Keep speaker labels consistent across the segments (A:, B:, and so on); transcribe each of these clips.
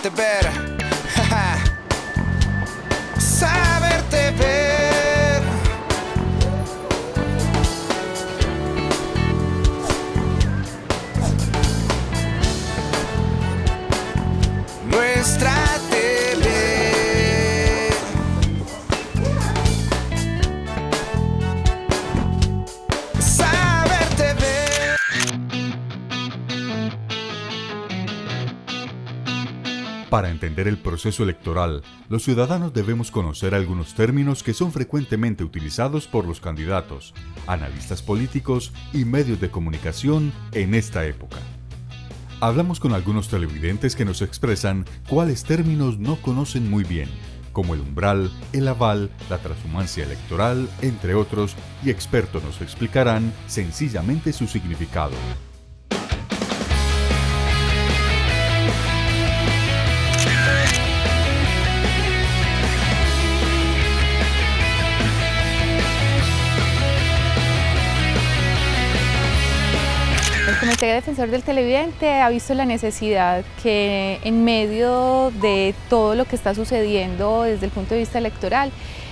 A: saberte ver, saberte ver. Nuestra TV. Saberte ver.
B: Para entender el proceso electoral, los ciudadanos debemos conocer algunos términos que son frecuentemente utilizados por los candidatos, analistas políticos y medios de comunicación en esta época. Hablamos con algunos televidentes que nos expresan cuáles términos no conocen muy bien, como el umbral, el aval, la transhumancia electoral, entre otros, y expertos nos explicarán sencillamente su significado.
C: El Comité Defensor del Televidente ha visto la necesidad que en medio de todo lo que está sucediendo desde el punto de vista electoral,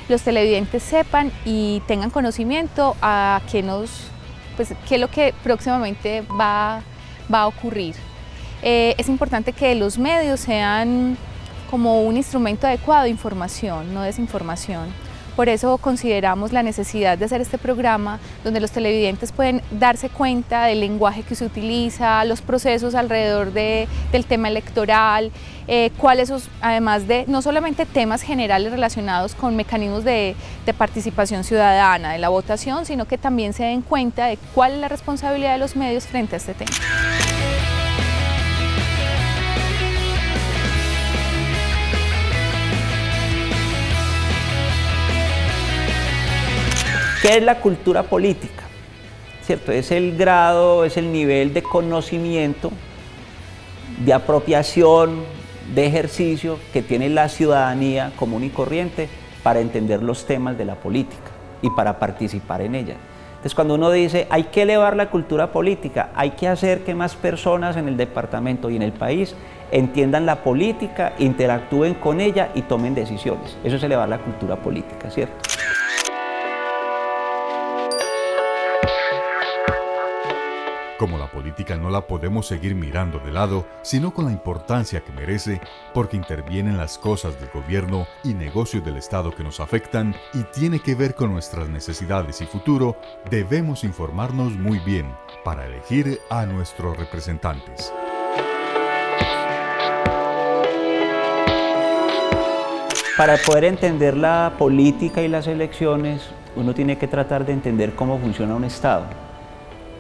C: los televidentes sepan y tengan conocimiento a qué es lo que próximamente va a ocurrir. Es importante que los medios sean como un instrumento adecuado de información, no desinformación. Por eso consideramos la necesidad de hacer este programa donde los televidentes pueden darse cuenta del lenguaje que se utiliza, los procesos alrededor del tema electoral, cuáles, además de no solamente temas generales relacionados con mecanismos de participación ciudadana, de la votación, sino que también se den cuenta de cuál es la responsabilidad de los medios frente a este tema.
D: ¿Qué es la cultura política? ¿Cierto? Es el grado, es el nivel de conocimiento, de apropiación, de ejercicio que tiene la ciudadanía común y corriente para entender los temas de la política y para participar en ella. Entonces, cuando uno dice hay que elevar la cultura política, hay que hacer que más personas en el departamento y en el país entiendan la política, interactúen con ella y tomen decisiones. Eso es elevar la cultura política, ¿cierto?
B: Como la política no la podemos seguir mirando de lado, sino con la importancia que merece, porque intervienen las cosas del gobierno y negocios del Estado que nos afectan y tiene que ver con nuestras necesidades y futuro, debemos informarnos muy bien para elegir a nuestros representantes.
D: Para poder entender la política y las elecciones, uno tiene que tratar de entender cómo funciona un Estado.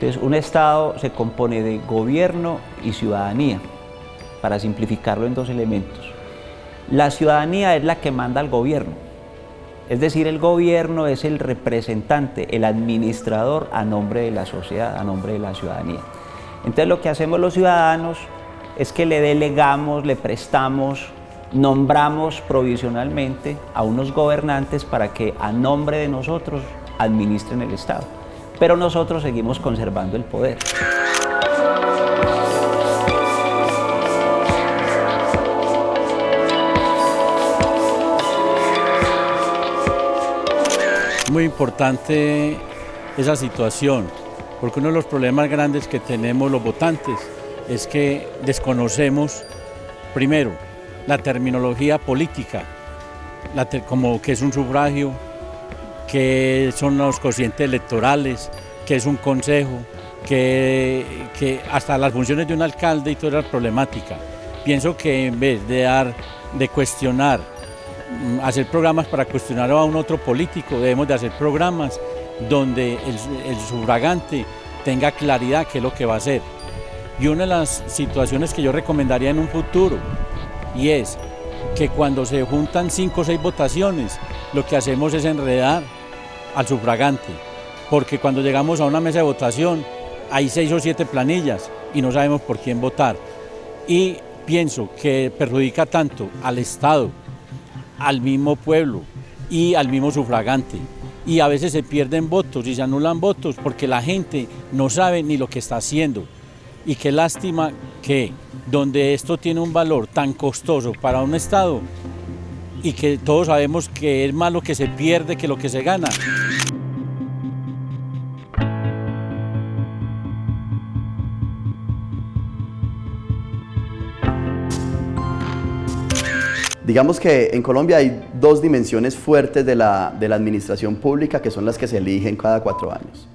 D: Entonces, un Estado se compone de gobierno y ciudadanía, para simplificarlo en dos elementos. La ciudadanía es la que manda al gobierno, es decir, el gobierno es el representante, el administrador a nombre de la sociedad, a nombre de la ciudadanía. Entonces, lo que hacemos los ciudadanos es que le delegamos, le prestamos, nombramos provisionalmente a unos gobernantes para que a nombre de nosotros administren el Estado. Pero nosotros seguimos conservando el poder.
E: Muy importante esa situación, porque uno de los problemas grandes que tenemos los votantes es que desconocemos, primero, la terminología política, como que es un sufragio, que son los cocientes electorales, que es un consejo, que hasta las funciones de un alcalde y toda la problemática. Pienso que en vez de cuestionar, hacer programas para cuestionar a un otro político, debemos de hacer programas donde el sufragante tenga claridad qué es lo que va a hacer. Y una de las situaciones que yo recomendaría en un futuro, y es que cuando se juntan 5 o 6 votaciones, lo que hacemos es enredar al sufragante, porque cuando llegamos a una mesa de votación hay 6 o 7 planillas y no sabemos por quién votar. Y pienso que perjudica tanto al Estado, al mismo pueblo y al mismo sufragante. Y a veces se pierden votos y se anulan votos porque la gente no sabe ni lo que está haciendo. Y qué lástima que donde esto tiene un valor tan costoso para un Estado y que todos sabemos que es más lo que se pierde que lo que se gana.
F: Digamos que en Colombia hay dos dimensiones fuertes de la administración pública que son las que se eligen cada 4 años.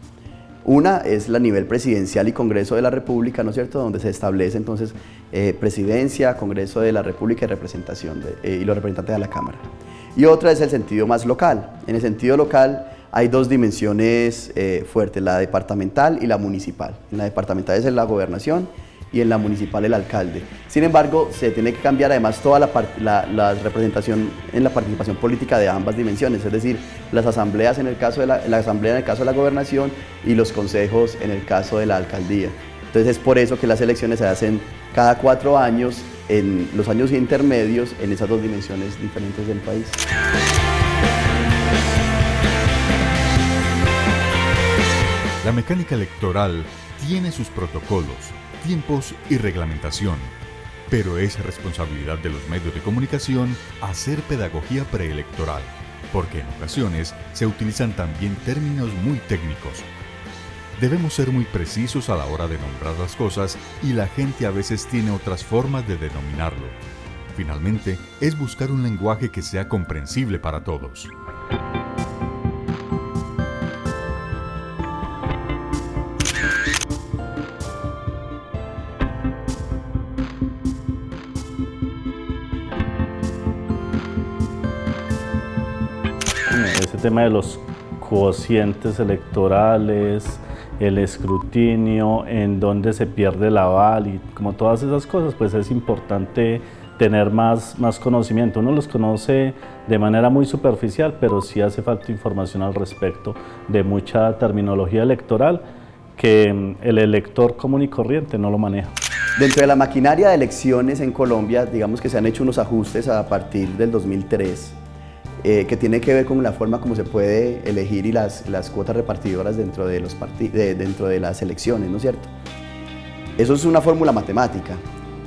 F: Una es la nivel presidencial y Congreso de la República, ¿no es cierto?, donde se establece entonces presidencia, Congreso de la República y representación y los representantes de la Cámara. Y otra es el sentido más local. En el sentido local hay dos dimensiones fuertes, la departamental y la municipal. En la departamental es la gobernación y en la municipal el alcalde. Sin embargo, se tiene que cambiar además toda la representación en la participación política de ambas dimensiones, es decir, las asambleas en el caso de la asamblea en el caso de la gobernación y los consejos en el caso de la alcaldía. Entonces es por eso que las elecciones se hacen cada 4 años, en los años intermedios, en esas dos dimensiones diferentes del país.
B: La mecánica electoral tiene sus protocolos, tiempos y reglamentación, pero es responsabilidad de los medios de comunicación hacer pedagogía preelectoral, porque en ocasiones se utilizan también términos muy técnicos. Debemos ser muy precisos a la hora de nombrar las cosas y la gente a veces tiene otras formas de denominarlo. Finalmente, es buscar un lenguaje que sea comprensible para todos.
G: Ese tema de los cocientes electorales, el escrutinio, en donde se pierde el aval y como todas esas cosas, pues es importante tener más conocimiento. Uno los conoce de manera muy superficial, pero sí hace falta información al respecto de mucha terminología electoral que el elector común y corriente no lo maneja.
F: Dentro de la maquinaria de elecciones en Colombia, digamos que se han hecho unos ajustes a partir del 2003, que tiene que ver con la forma como se puede elegir y las cuotas repartidoras dentro de, dentro de las elecciones, ¿no es cierto? Eso es una fórmula matemática.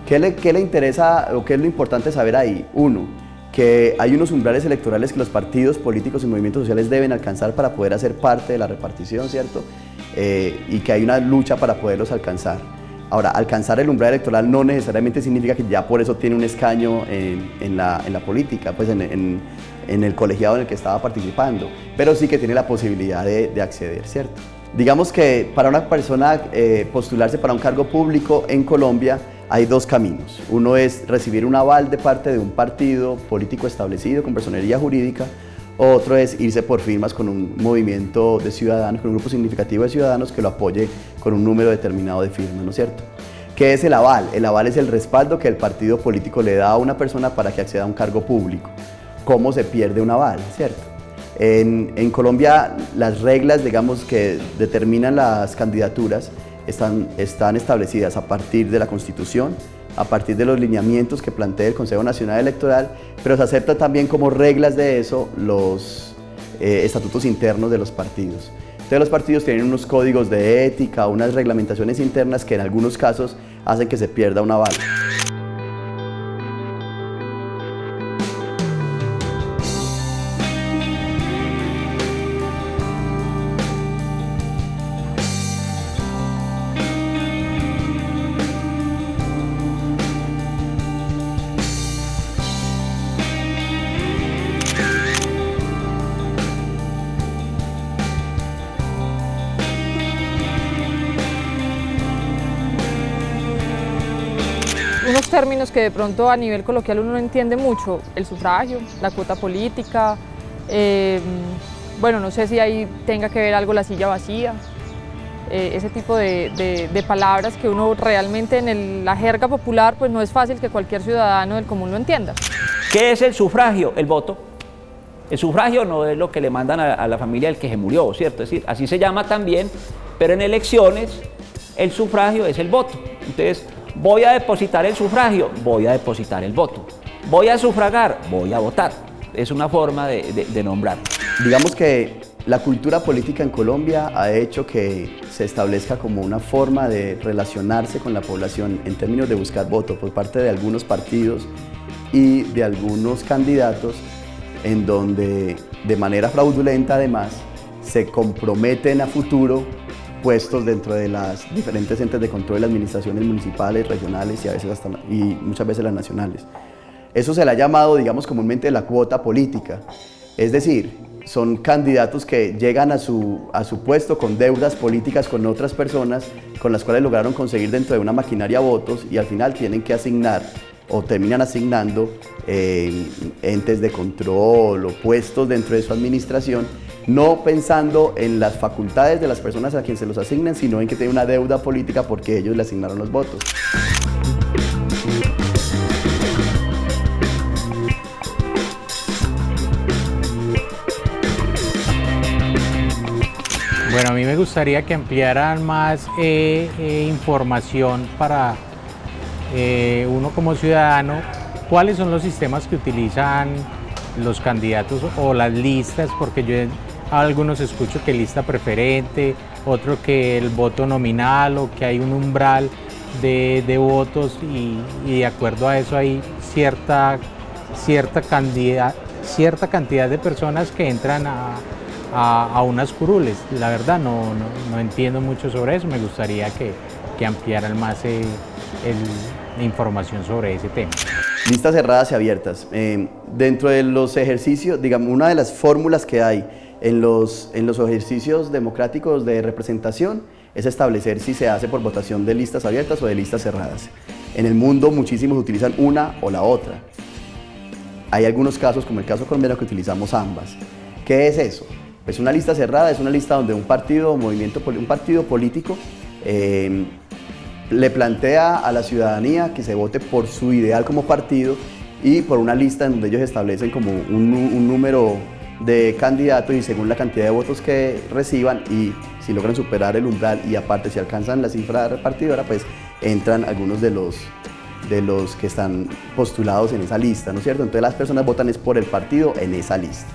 F: ¿Qué le interesa o qué es lo importante saber ahí? Uno, que hay unos umbrales electorales que los partidos políticos y movimientos sociales deben alcanzar para poder hacer parte de la repartición, ¿cierto? Y que hay una lucha para poderlos alcanzar. Ahora, alcanzar el umbral electoral no necesariamente significa que ya por eso tiene un escaño en la política, pues en el colegiado en el que estaba participando, pero sí que tiene la posibilidad de acceder, ¿cierto? Digamos que para una persona postularse para un cargo público en Colombia hay dos caminos. Uno es recibir un aval de parte de un partido político establecido con personería jurídica, otro es irse por firmas con un movimiento de ciudadanos, con un grupo significativo de ciudadanos que lo apoye con un número determinado de firmas, ¿no es cierto? ¿Qué es el aval? El aval es el respaldo que el partido político le da a una persona para que acceda a un cargo público. ¿Cómo se pierde un aval, cierto? En Colombia las reglas, digamos, que determinan las candidaturas están establecidas a partir de la Constitución, a partir de los lineamientos que plantea el Consejo Nacional Electoral, pero se acepta también como reglas de eso los estatutos internos de los partidos. Entonces los partidos tienen unos códigos de ética, unas reglamentaciones internas que en algunos casos hacen que se pierda un aval.
H: Unos términos que de pronto a nivel coloquial uno no entiende mucho, el sufragio, la cuota política, bueno, no sé si ahí tenga que ver algo la silla vacía, ese tipo de palabras que uno realmente en la jerga popular pues no es fácil que cualquier ciudadano del común lo entienda.
D: ¿Qué es el sufragio? El voto. El sufragio no es lo que le mandan a la familia del que se murió, ¿cierto? Es decir, así se llama también, pero en elecciones el sufragio es el voto. Entonces, voy a depositar el sufragio, voy a depositar el voto. Voy a sufragar, voy a votar. Es una forma de nombrar.
F: Digamos que La cultura política en Colombia ha hecho que se establezca como una forma de relacionarse con la población en términos de buscar votos por parte de algunos partidos y de algunos candidatos, en donde de manera fraudulenta además se comprometen a futuro puestos dentro de las diferentes entes de control de las administraciones municipales, regionales y, y muchas veces las nacionales. Eso se le ha llamado, digamos, comúnmente la cuota política, es decir, son candidatos que llegan a su puesto con deudas políticas con otras personas con las cuales lograron conseguir dentro de una maquinaria votos y al final tienen que asignar o terminan asignando entes de control o puestos dentro de su administración, no pensando en las facultades de las personas a quienes se los asignan, sino en que tienen una deuda política porque ellos le asignaron los votos.
I: Bueno, a mí me gustaría que ampliaran más información para uno como ciudadano, cuáles son los sistemas que utilizan los candidatos o las listas, porque yo algunos escucho que lista preferente, otro que el voto nominal o que hay un umbral de votos y de acuerdo a eso hay cierta cantidad de personas que entran a unas curules. La verdad no entiendo mucho sobre eso, me gustaría que ampliaran más la información sobre ese tema.
F: Listas cerradas y abiertas. Dentro de los ejercicios, digamos, una de las fórmulas que hay en los ejercicios democráticos de representación es establecer si se hace por votación de listas abiertas o de listas cerradas. En el mundo muchísimos utilizan una o la otra. Hay algunos casos, como el caso colombiano, que utilizamos ambas. ¿Qué es eso? Pues una lista cerrada es una lista donde un partido político le plantea a la ciudadanía que se vote por su ideal como partido y por una lista en donde ellos establecen como un número de candidatos y según la cantidad de votos que reciban y si logran superar el umbral y aparte si alcanzan la cifra repartidora, pues entran algunos de los que están postulados en esa lista, ¿no es cierto? Entonces las personas votan es por el partido en esa lista.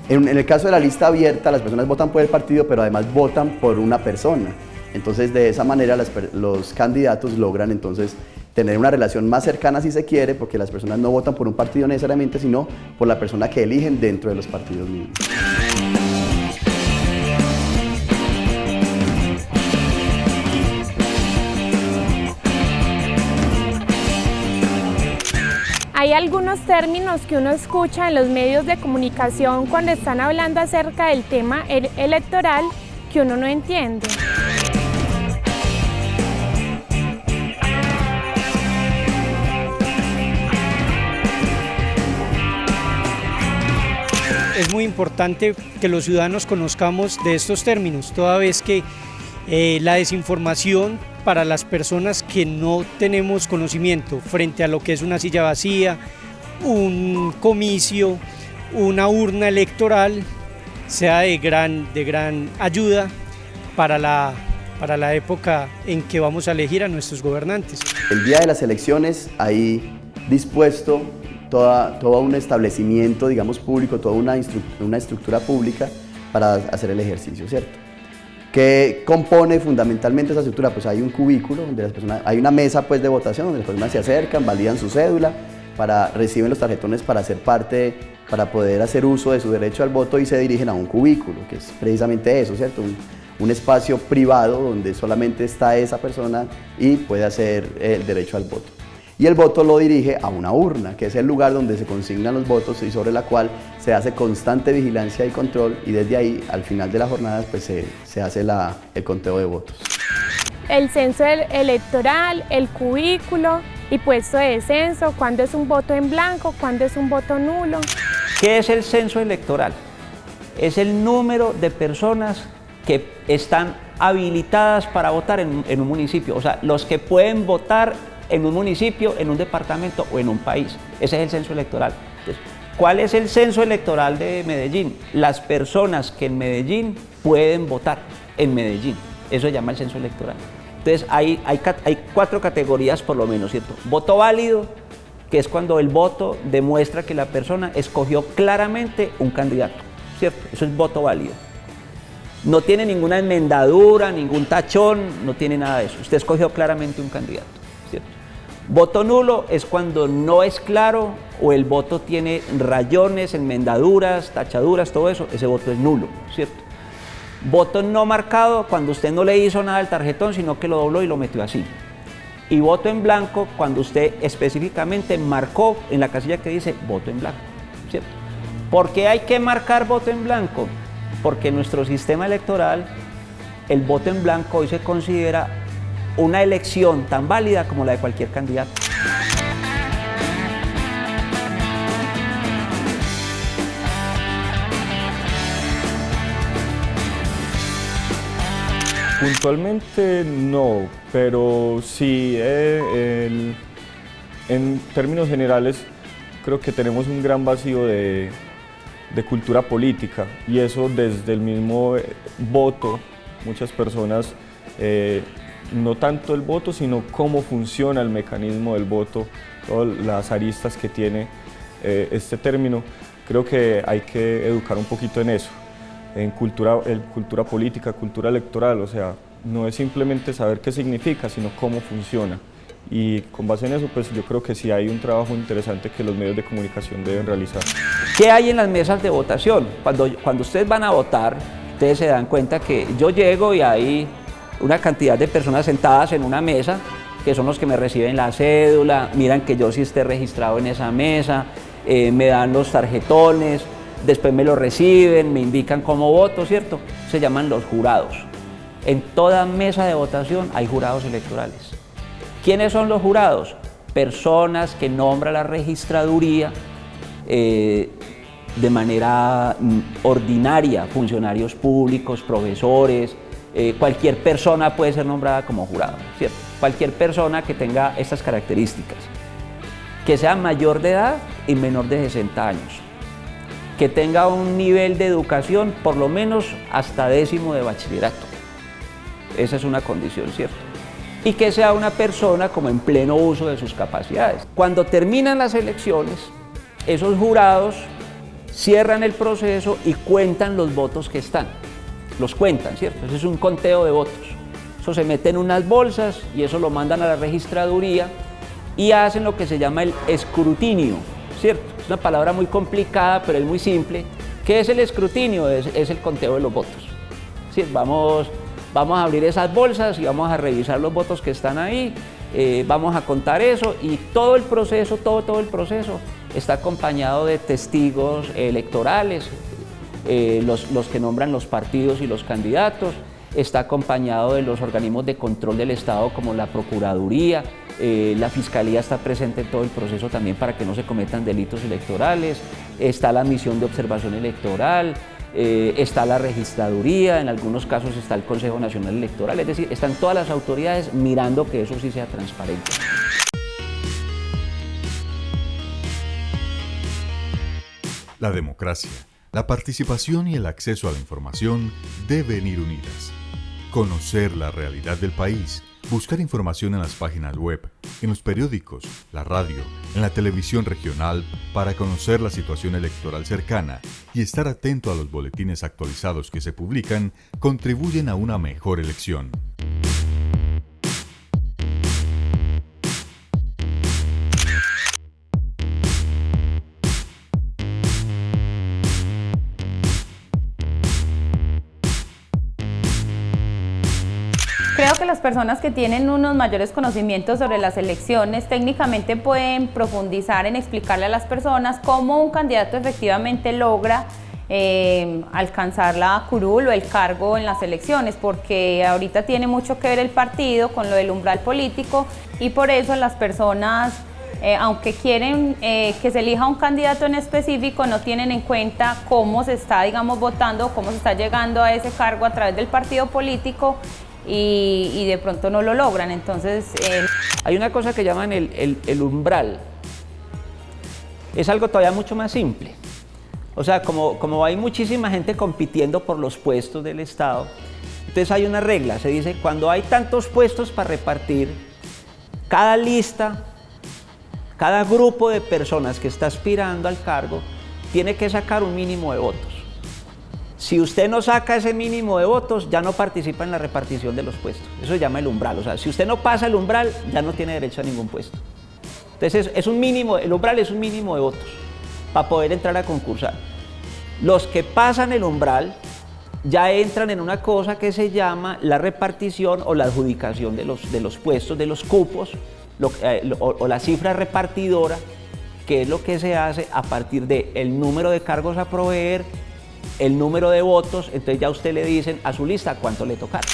F: En el caso de la lista abierta, las personas votan por el partido, pero además votan por una persona. Entonces, de esa manera, los candidatos logran entonces tener una relación más cercana, si se quiere, porque las personas no votan por un partido necesariamente, sino por la persona que eligen dentro de los partidos mismos.
J: Hay algunos términos que uno escucha en los medios de comunicación cuando están hablando acerca del tema electoral que uno no entiende.
K: Es muy importante que los ciudadanos conozcamos de estos términos, toda vez que la desinformación para las personas que no tenemos conocimiento frente a lo que es una silla vacía, un comicio, una urna electoral, sea de gran ayuda para la época en que vamos a elegir a nuestros gobernantes.
F: El día de las elecciones hay dispuesto todo un establecimiento, digamos, público, toda una estructura pública para hacer el ejercicio, ¿cierto? ¿Qué compone fundamentalmente esa estructura? Pues hay un cubículo donde las personas, hay una mesa pues de votación donde las personas se acercan, validan su cédula, reciben los tarjetones para ser parte, para poder hacer uso de su derecho al voto y se dirigen a un cubículo, que es precisamente eso, ¿cierto? Un espacio privado donde solamente está esa persona y puede hacer el derecho al voto. Y el voto lo dirige a una urna, que es el lugar donde se consignan los votos y sobre la cual se hace constante vigilancia y control y desde ahí, al final de la jornada, pues se hace el conteo de votos.
J: El censo electoral, el cubículo y puesto de censo, cuándo es un voto en blanco, cuándo es un voto nulo.
D: ¿Qué es el censo electoral? Es el número de personas que están habilitadas para votar en un municipio, o sea, los que pueden votar en un municipio, en un departamento o en un país. Ese es el censo electoral. Entonces, ¿cuál es el censo electoral de Medellín? Las personas que en Medellín pueden votar en Medellín. Eso se llama el censo electoral. Entonces, hay 4 categorías por lo menos, ¿cierto? Voto válido, que es cuando el voto demuestra que la persona escogió claramente un candidato. ¿cierto? Eso es voto válido. No tiene ninguna enmendadura, ningún tachón, no tiene nada de eso. Usted escogió claramente un candidato, ¿cierto? Voto nulo es cuando no es claro o el voto tiene rayones, enmendaduras, tachaduras, todo eso, ese voto es nulo, ¿cierto? Voto no marcado cuando usted no le hizo nada al tarjetón, sino que lo dobló y lo metió así. Y voto en blanco cuando usted específicamente marcó en la casilla que dice voto en blanco, ¿cierto? ¿Por qué hay que marcar voto en blanco? Porque en nuestro sistema electoral el voto en blanco hoy se considera una elección tan válida como la de cualquier candidato.
L: Puntualmente no, pero sí, en términos generales creo que tenemos un gran vacío de cultura política, y eso desde el mismo voto. Muchas personas, no tanto el voto, sino cómo funciona el mecanismo del voto, todas las aristas que tiene este término. Creo que hay que educar un poquito en eso. En cultura política, cultura electoral, o sea, no es simplemente saber qué significa, sino cómo funciona. Y con base en eso, pues yo creo que sí hay un trabajo interesante que los medios de comunicación deben realizar.
D: ¿Qué hay en las mesas de votación? Cuando ustedes van a votar, ustedes se dan cuenta que yo llego y hay una cantidad de personas sentadas en una mesa, que son los que me reciben la cédula, miran que yo sí esté registrado en esa mesa, me dan los tarjetones, después me lo reciben, me indican cómo voto, ¿cierto? Se llaman los jurados. En toda mesa de votación hay jurados electorales. ¿Quiénes son los jurados? Personas que nombra la registraduría de manera ordinaria, funcionarios públicos, profesores, cualquier persona puede ser nombrada como jurado, ¿cierto? Cualquier persona que tenga estas características, que sea mayor de edad y menor de 60 años. Que tenga un nivel de educación por lo menos hasta 10º de bachillerato. Esa es una condición, ¿cierto? Y que sea una persona como en pleno uso de sus capacidades. Cuando terminan las elecciones, esos jurados cierran el proceso y cuentan los votos que están. Los cuentan, ¿cierto? Ese es un conteo de votos. Eso se mete en unas bolsas y eso lo mandan a la registraduría y hacen lo que se llama el escrutinio, ¿cierto? Es una palabra muy complicada, pero es muy simple. ¿Qué es el escrutinio? Es el conteo de los votos. ¿Sí? Vamos a abrir esas bolsas y vamos a revisar los votos que están ahí, vamos a contar eso, y todo el proceso, todo el proceso está acompañado de testigos electorales, los que nombran los partidos y los candidatos, está acompañado de los organismos de control del Estado como la Procuraduría, la Fiscalía está presente en todo el proceso también para que no se cometan delitos electorales, está la misión de observación electoral, está la registraduría, en algunos casos está el Consejo Nacional Electoral, es decir, están todas las autoridades mirando que eso sí sea transparente.
B: La democracia, la participación y el acceso a la información deben ir unidas. Conocer la realidad del país, buscar información en las páginas web, en los periódicos, la radio, en la televisión regional para conocer la situación electoral cercana y estar atento a los boletines actualizados que se publican contribuyen a una mejor elección.
C: Creo que las personas que tienen unos mayores conocimientos sobre las elecciones técnicamente pueden profundizar en explicarle a las personas cómo un candidato efectivamente logra alcanzar la curul o el cargo en las elecciones, porque ahorita tiene mucho que ver el partido con lo del umbral político, y por eso las personas, aunque quieren que se elija un candidato en específico, no tienen en cuenta cómo se está, digamos, votando, cómo se está llegando a ese cargo a través del partido político, y de pronto no lo logran. Entonces
D: hay una cosa que llaman el umbral. Es algo todavía mucho más simple. O sea, como hay muchísima gente compitiendo por los puestos del Estado, entonces hay una regla, se dice, cuando hay tantos puestos para repartir, cada lista, cada grupo de personas que está aspirando al cargo, tiene que sacar un mínimo de votos. Si usted no saca ese mínimo de votos, ya no participa en la repartición de los puestos. Eso se llama el umbral. O sea, si usted no pasa el umbral, ya no tiene derecho a ningún puesto. Entonces, es un mínimo, el umbral es un mínimo de votos para poder entrar a concursar. Los que pasan el umbral ya entran en una cosa que se llama la repartición o la adjudicación de los puestos, de los cupos, o la cifra repartidora, que es lo que se hace a partir del número de cargos a proveer, el número de votos. Entonces ya usted le dicen a su lista cuánto le tocará.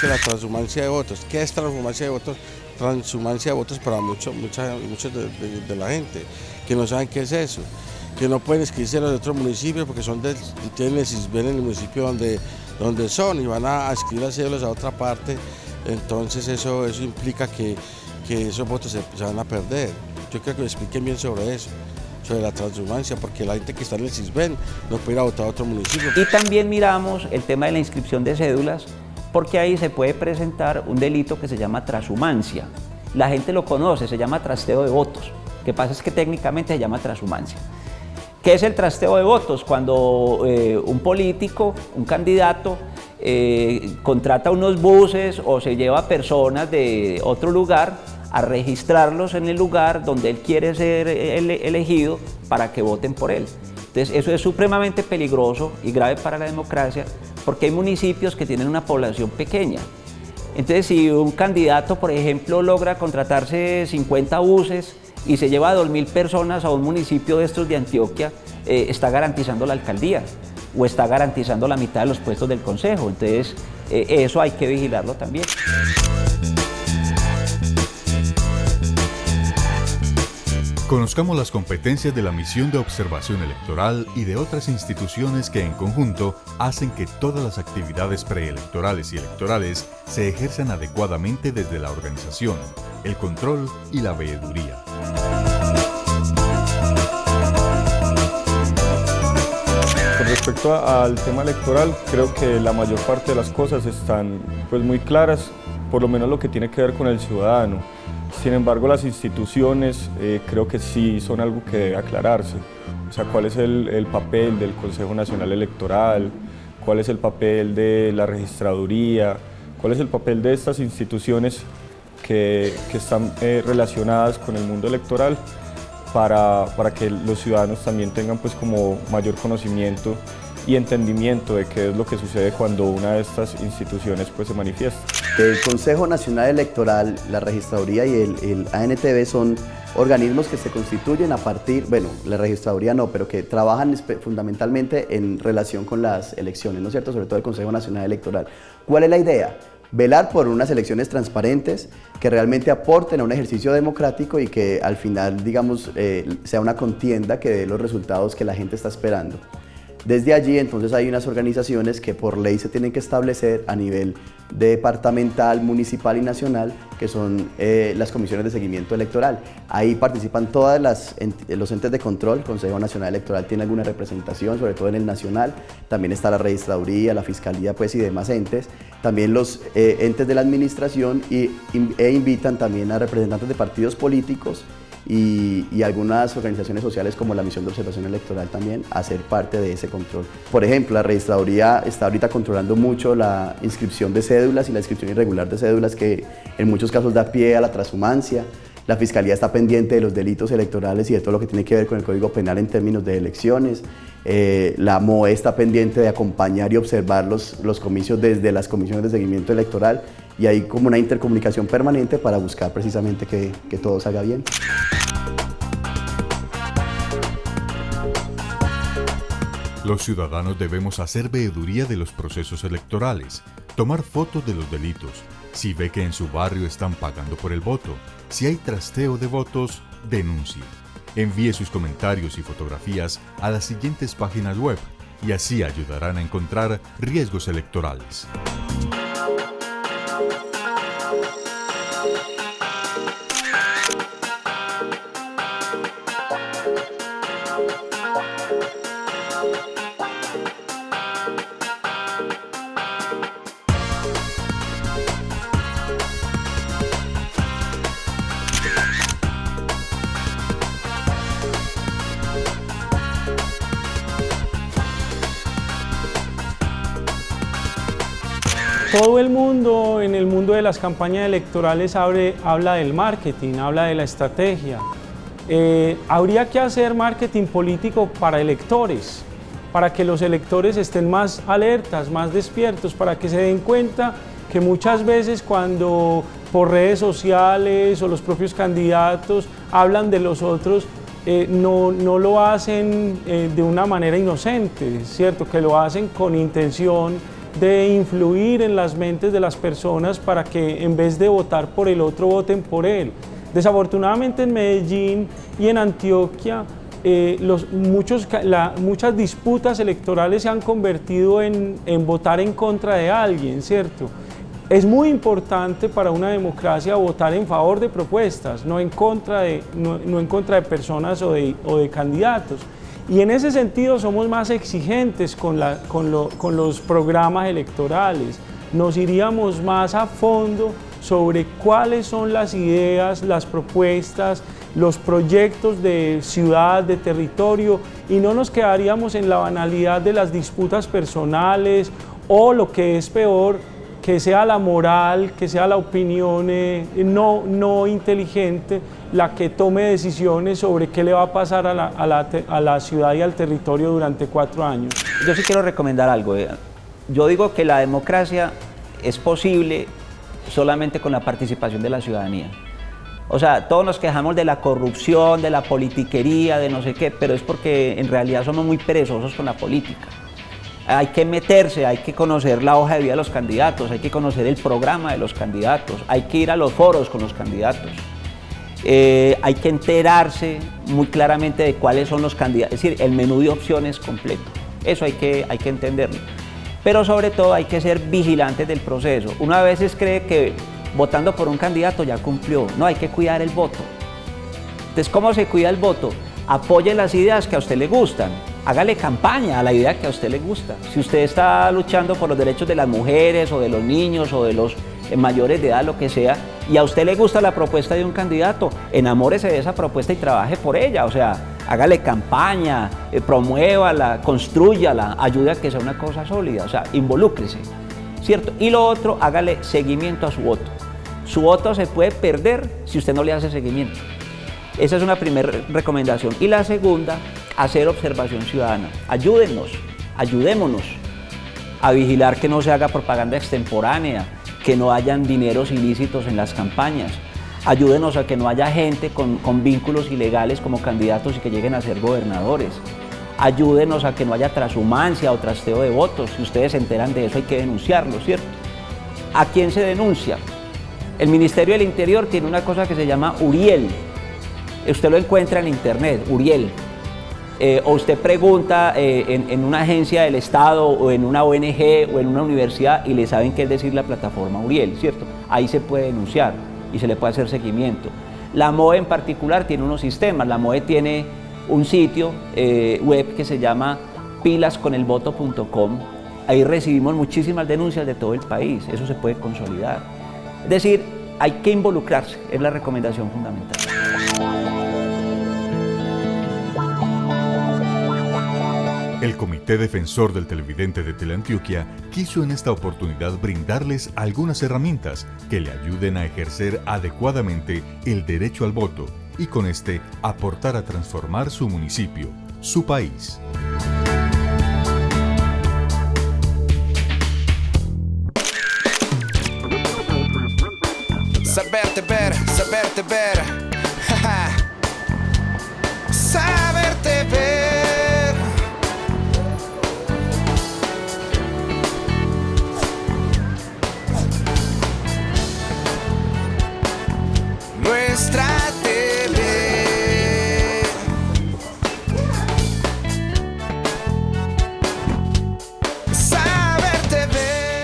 M: Que la transhumancia de votos. ¿Qué es transhumancia de votos? Transhumancia de votos para muchos de la gente que no saben qué es eso, que no pueden inscribirse en los otros municipios porque tienen el CISBEN en el municipio donde son y van a inscribir las cédulas a otra parte. Entonces eso implica que esos votos se van a perder. Yo creo que me expliquen bien sobre eso, sobre la transhumancia, porque la gente que está en el CISBEN no puede ir a votar a otro municipio.
D: Y también miramos el tema de la inscripción de cédulas, porque ahí se puede presentar un delito que se llama transhumancia. La gente lo conoce, se llama trasteo de votos. Lo que pasa es que técnicamente se llama transhumancia. ¿Qué es el trasteo de votos? Cuando un político, un candidato, contrata unos buses o se lleva personas de otro lugar a registrarlos en el lugar donde él quiere ser elegido para que voten por él. Entonces, eso es supremamente peligroso y grave para la democracia, porque hay municipios que tienen una población pequeña. Entonces, si un candidato, por ejemplo, logra contratarse 50 buses y se lleva a 2.000 personas a un municipio de estos de Antioquia, está garantizando la alcaldía o está garantizando la mitad de los puestos del consejo. Entonces, eso hay que vigilarlo también.
B: Conozcamos las competencias de la Misión de Observación Electoral y de otras instituciones que en conjunto hacen que todas las actividades preelectorales y electorales se ejerzan adecuadamente desde la organización, el control y la veeduría.
L: Con respecto al tema electoral, creo que la mayor parte de las cosas están pues muy claras, por lo menos lo que tiene que ver con el ciudadano. Sin embargo, las instituciones creo que sí son algo que debe aclararse. O sea, cuál es el papel del Consejo Nacional Electoral, cuál es el papel de la registraduría, cuál es el papel de estas instituciones que están relacionadas con el mundo electoral para que los ciudadanos también tengan pues como mayor conocimiento y entendimiento de qué es lo que sucede cuando una de estas instituciones pues se manifiesta.
F: El Consejo Nacional Electoral, la Registraduría y el ANTV son organismos que se constituyen a partir, bueno, la Registraduría no, pero que trabajan fundamentalmente en relación con las elecciones, ¿no es cierto? Sobre todo el Consejo Nacional Electoral. ¿Cuál es la idea? Velar por unas elecciones transparentes que realmente aporten a un ejercicio democrático y que al final, digamos, sea una contienda que dé los resultados que la gente está esperando. Desde allí, entonces, hay unas organizaciones que por ley se tienen que establecer a nivel departamental, municipal y nacional, que son las comisiones de seguimiento electoral. Ahí participan todos los entes de control. El Consejo Nacional Electoral tiene alguna representación, sobre todo en el nacional. También está la registraduría, la fiscalía pues, y demás entes. También los entes de la administración e invitan también a representantes de partidos políticos y algunas organizaciones sociales como la Misión de Observación Electoral también a ser parte de ese control. Por ejemplo, la registraduría está ahorita controlando mucho la inscripción de cédulas y la inscripción irregular de cédulas, que en muchos casos da pie a la transhumancia. La Fiscalía está pendiente de los delitos electorales y de todo lo que tiene que ver con el Código Penal en términos de elecciones. La MOE está pendiente de acompañar y observar los comicios desde las comisiones de seguimiento electoral, y hay como una intercomunicación permanente para buscar precisamente que todo salga bien.
B: Los ciudadanos debemos hacer veeduría de los procesos electorales, tomar fotos de los delitos, si ve que en su barrio están pagando por el voto, si hay trasteo de votos, denuncie. Envíe sus comentarios y fotografías a las siguientes páginas web y así ayudarán a encontrar riesgos electorales.
N: todo el mundo, en el mundo de las campañas electorales, habla del marketing, habla de la estrategia. Habría que hacer marketing político para electores, para que los electores estén más alertas, más despiertos, para que se den cuenta que muchas veces cuando por redes sociales o los propios candidatos hablan de los otros, no lo hacen de una manera inocente, ¿cierto? Que lo hacen con intención de influir en las mentes de las personas para que en vez de votar por el otro, voten por él. Desafortunadamente en Medellín y en Antioquia, muchas disputas electorales se han convertido en votar en contra de alguien, ¿cierto? Es muy importante para una democracia votar en favor de propuestas, no en contra de personas o de candidatos. Y en ese sentido somos más exigentes con los programas electorales. Nos iríamos más a fondo sobre cuáles son las ideas, las propuestas, los proyectos de ciudad, de territorio, y no nos quedaríamos en la banalidad de las disputas personales o, lo que es peor, que sea la moral, que sea la opinión no inteligente la que tome decisiones sobre qué le va a pasar a la ciudad y al territorio durante 4 años.
D: Yo sí quiero recomendar algo. Yo digo que la democracia es posible solamente con la participación de la ciudadanía. O sea, todos nos quejamos de la corrupción, de la politiquería, de no sé qué, pero es porque en realidad somos muy perezosos con la política. Hay que meterse, hay que conocer la hoja de vida de los candidatos, hay que conocer el programa de los candidatos, hay que ir a los foros con los candidatos, hay que enterarse muy claramente de cuáles son los candidatos, es decir, el menú de opciones completo. Eso hay que entenderlo. Pero sobre todo hay que ser vigilantes del proceso. Uno a veces cree que votando por un candidato ya cumplió. No, hay que cuidar el voto. Entonces, ¿cómo se cuida el voto? Apoye las ideas que a usted le gustan. Hágale campaña a la idea que a usted le gusta. Si usted está luchando por los derechos de las mujeres o de los niños o de los mayores de edad, lo que sea, y a usted le gusta la propuesta de un candidato, enamórese de esa propuesta y trabaje por ella. O sea, hágale campaña, promuévala, constrúyala, ayude a que sea una cosa sólida, o sea, involúcrese, ¿cierto? Y lo otro, hágale seguimiento a su voto. Su voto se puede perder si usted no le hace seguimiento. Esa es una primera recomendación. Y la segunda, hacer observación ciudadana. Ayudémonos a vigilar que no se haga propaganda extemporánea, que no hayan dineros ilícitos en las campañas. Ayúdenos a que no haya gente con vínculos ilegales como candidatos y que lleguen a ser gobernadores. Ayúdenos a que no haya transhumancia o trasteo de votos. Si ustedes se enteran de eso, hay que denunciarlo, ¿cierto? ¿A quién se denuncia? El Ministerio del Interior tiene una cosa que se llama Uriel. Usted lo encuentra en internet, Uriel. O usted pregunta en una agencia del Estado o en una ONG o en una universidad y le saben qué es decir la plataforma Uriel, ¿cierto? Ahí se puede denunciar y se le puede hacer seguimiento. La MOE en particular tiene unos sistemas. La MOE tiene un sitio web que se llama pilasconelvoto.com. Ahí recibimos muchísimas denuncias de todo el país. Eso se puede consolidar. Es decir, hay que involucrarse, es la recomendación fundamental.
B: El Comité Defensor del Televidente de Teleantioquia quiso en esta oportunidad brindarles algunas herramientas que le ayuden a ejercer adecuadamente el derecho al voto y con este aportar a transformar su municipio, su país.
A: Saberte ver, saberte ver.